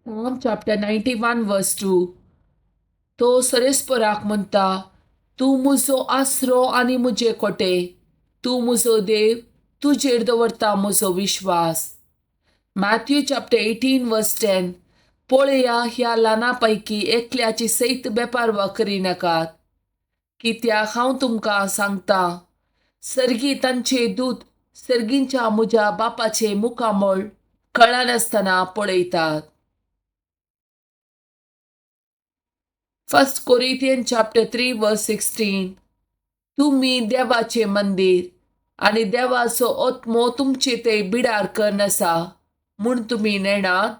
Psalm chapter 91 verse 2. तो सरेस्पराक म्हणटा, तूं म्हजो आसरो आनी म्हजे कोटे, तूं म्हजो देव, तुजेर दवरता म्हजो विश्वास. मॅथ्यू चॅप्टर 18 वर्स 10. पळया, ह्या ल्हानां एकल्याची सैत बेपारवा करिनाकात, कित्याक हांव तुमकां सांगतां, सर्गी तांचे दूत सर्गींच्या म्हज्या बापाचे मुखामळ कळनासतना पळयतात. 1 Corinthians chapter 3 verse 16. तुम्ही देवाचे मंदिर आणि देवाचो आत्मो तुमचे ते बिडार करनसा म्हूण तुम्ही नेणात.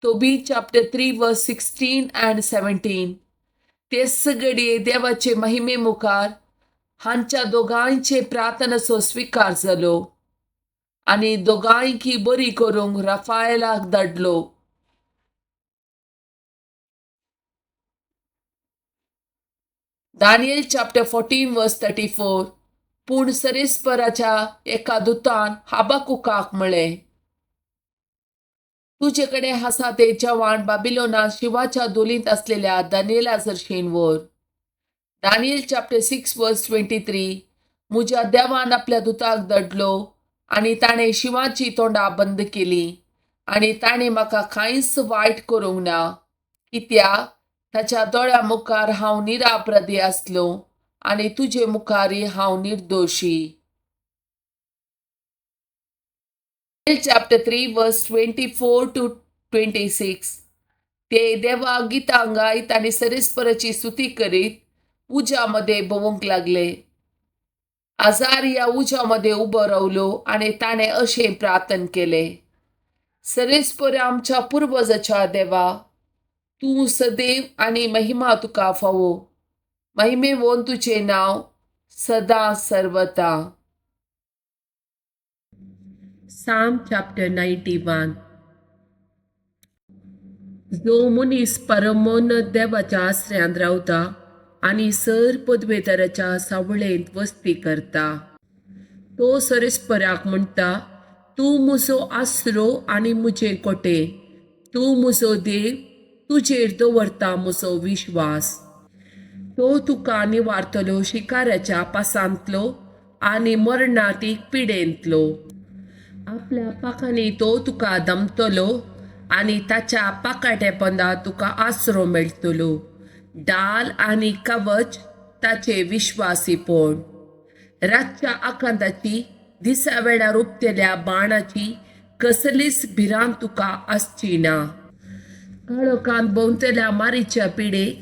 तोबी chapter 3 verse 16 and 17. ते सगळे देवाचे महिमे मुखार हांच्या दोगांयचे प्रार्थनाचो स्वीकार जालो आणि दोगांयकी बरी करूंक राफायलाक धाडलो. Daniel chapter 14 verse 34. पूण सरेस्पराच्या एका दुतान हाबाकुकाक म्हळें, तुजे कडेन आसा ते जेवण बाबिलोनात शिवाच्या दोलींत असलेल्या दानियेला जरशीन व्हर. Daniel chapter 6 verse 23. म्हज्या देवान आपल्या दुताक धाडलो आनी ताणें शिवाची तोंडां बंद केलीं आनी ताणें म्हाका कांयच वायट करूंक ना, कित्याक ताच्या दोळ्या मुखार हांव निरापराधी आसलो आनी तुजे मुखारी हांव निर्दोशी. chapter 3 verse 24 to 26. ते देवा गितां गायत आनी सरेस्पराची स्तुती करीत उज्यामध्ये भोवंक लागले. आजारिया उज्यामध्ये उबो रावलो आनी ताणें अशें प्रार्थना केलें, सरेस्पर आमच्या पुर्वजाच्या देवा, तूं सदैव आनी महिमा तुका फावो, महिमेवोन तुजें नांव सदां सर्वता. Psalm chapter 91. जो मनीस परमोन्नत देवाच्या आश्रयांत रावता आनी सर पदवेदाराच्या सावळेंत वस्ती करता, तो सरेस्पराक म्हणटा, तूं म्हजो आसरो आनी म्हजे कोटे, तूं म्हजो देव, तुजेर दवरता म्हजो विश्वास. तो तुका निवारतलो शिकाऱ्याच्या पासांतलो आनी मरणातीक पिडेंतलो. आपल्या पाखांनी तो तुका दमतलो आनी ताच्या पाकाट्या पोंदा तुका आसरो मेळटलो. डाल आनी कवच ताचे विश्वासीपण. रातच्या आकांताची, दिसा वेळार उपतेल्या बाणाची कसलीच भिरांत तुका आसची ना. काळोखांत भोंवतल्या मारीच्या पिडेक,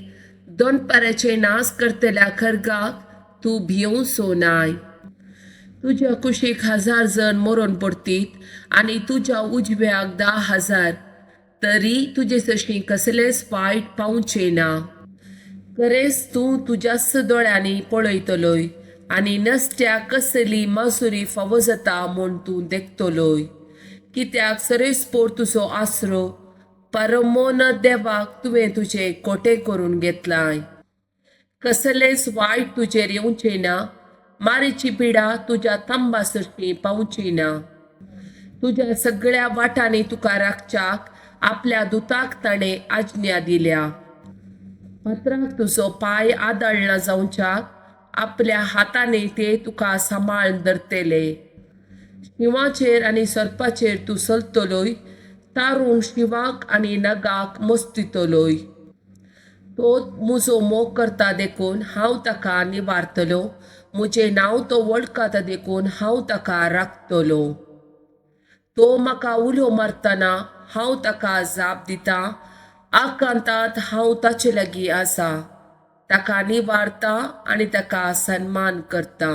दोनपाराचे नास करतल्या खरगाक तूं भियोंसो नाय. तुज्या कुशीक 1000 जण मरून पडटीत आनी तुज्या उजव्याक 10,000, तरी तुजे सशी कसलेच वायट पावचे ना. खरेंच तूं तुज्याच दोळ्यांनी पळयतलोय आनी नसत्या कसली मासुरी फावो जाता म्हूण तूं देखतलोय, कित्याक सरेस्पोर तुजो आसरो, परमोन्नत देवाक तुवें तुजें कोटे करून घेतलाय. कसलेच वायट तुजेर येवचें ना, मारीची पिडा तुज्या तंबा सरशी पावची ना. तुज्या सगळ्या वाटांनी तुका राखच्याक आपल्या दुताक ताणें आज्ञा दिल्या. पत्राक तुजो पांय आदळना जावच्याक आपल्या हातांनी ते तुका सांबाळून धरतले. शिवाचेर आनी सर्पाचेर तूं चलतलोय, तारूंक शिवाक आनी नगाक मस्तितलोय. तो म्हजो मोग करता देखून हांव ताका निवारतलो, म्हजें नांव तो वळखता देखून हांव ताका राखतलो. तो म्हाका उलो मारतना हांव ताका जाप दितां, आकांतांत हांव ताचे लागीं आसा, ताका निवारता आनी ताका सन्मान करता.